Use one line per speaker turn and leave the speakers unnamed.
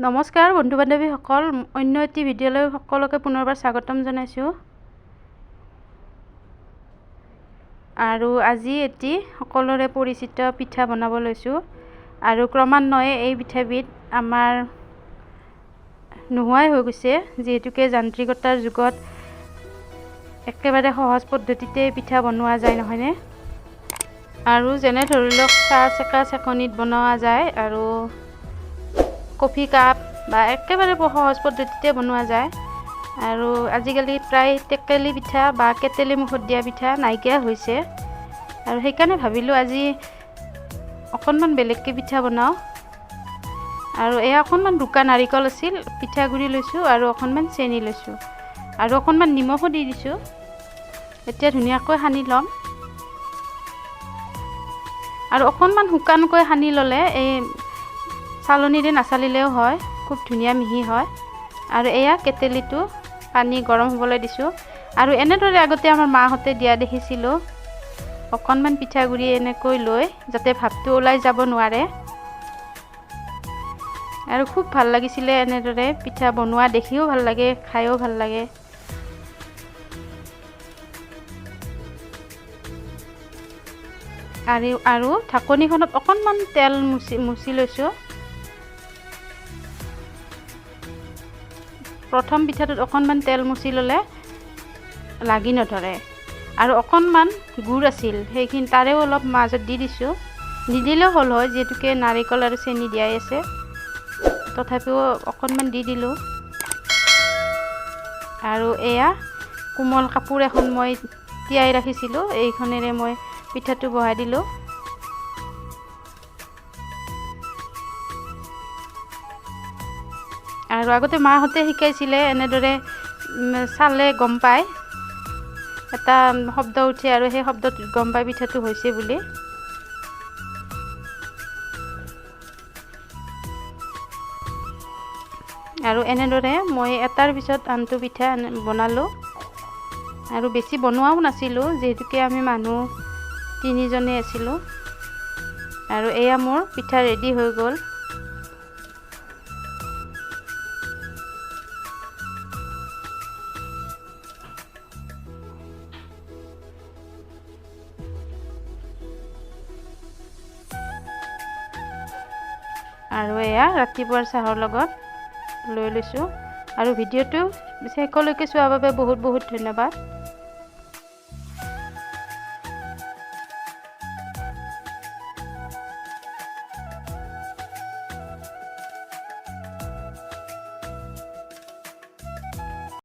নমস্কাৰ বন্ধু বান্ধৱীসকল, অন্য এটি ভিডিঅ'লৈ সকলোকে পুনৰবাৰ স্বাগতম জনাইছোঁ। আৰু আজি এটি সকলোৰে পৰিচিত পিঠা বনাব লৈছোঁ। আৰু ক্ৰমান্বয়ে এই পিঠাবিধ আমাৰ নোহোৱাই হৈ গৈছে, যিহেতুকে যান্ত্ৰিকতাৰ যুগত একেবাৰে সহজ পদ্ধতিতে পিঠা বনোৱা যায়, নহয়নে? আৰু যেনে ধৰি লওক চাহ চেকা চেকনিত বনোৱা যায়, আৰু কফি কাপ বা একেবাৰে সহজ পদ্ধতিতে বনোৱা যায়। আৰু আজিকালি প্ৰায় টেকেলি পিঠা বা কেটেলি মুখত দিয়া পিঠা নাইকিয়া হৈছে। আৰু সেইকাৰণে ভাবিলোঁ আজি অকণমান বেলেগকৈ পিঠা বনাওঁ। আৰু এয়া অকণমান ৰুকা নাৰিকল আছিল, পিঠাগুড়ি লৈছোঁ আৰু অকণমান চেনি লৈছোঁ আৰু অকণমান নিমখো দি দিছোঁ। এতিয়া ধুনীয়াকৈ সানি ল'ম। আৰু অকণমান শুকানকৈ সানি ল'লে এই চালনীৰে নাচালিলেও হয়, খুব ধুনীয়া মিহি হয়। আৰু এয়া কেটেলিটো পানী গৰম হ'বলৈ দিছোঁ। আৰু এনেদৰে আগতে আমাৰ মাহঁতে দিয়া দেখিছিলোঁ, অকণমান পিঠাগুড়ি এনেকৈ লৈ যাতে ভাপটো ওলাই যাব নোৱাৰে। আৰু খুব ভাল লাগিছিলে এনেদৰে পিঠা বনোৱা, দেখিও ভাল লাগে, খায়ো ভাল লাগে। আৰু ঢাকনিখনত অকণমান তেল মুচি লৈছোঁ। প্ৰথম পিঠাটোত অকণমান তেল মুচি ল'লে লাগি নধৰে। আৰু অকণমান গুড় আছিল, সেইখিনি তাৰেও অলপ মাজত দি দিছোঁ। নিদিলেও হ'ল হয়, যিহেতুকে নাৰিকল আৰু চেনি দিয়াই আছে, তথাপিও অকণমান দি দিলোঁ। আৰু এয়া কোমল কাপোৰ এখন মই তিয়াই ৰাখিছিলোঁ, এইখনেৰে মই পিঠাটো বহাই দিলোঁ। আৰু আগতে মাহঁতে শিকাইছিলে, এনেদৰে চালে গম পায়, এটা শব্দ উঠে আৰু সেই শব্দত গম পায় পিঠাটো হৈছে বুলি। আৰু এনেদৰে মই এটাৰ পিছত আনটো পিঠা বনালোঁ। আৰু বেছি বনোৱাও নাছিলোঁ, যিহেতুকে আমি মানুহ 3জনেই আছিলোঁ। আৰু এয়া মোৰ পিঠা ৰেডি হৈ গ'ল। আৰু এয়া ৰাতিপুৱাৰ চাহৰ লগত লৈ লৈছোঁ। আৰু ভিডিঅ'টো শেষলৈকে চোৱাৰ বাবে বহুত বহুত ধন্যবাদ।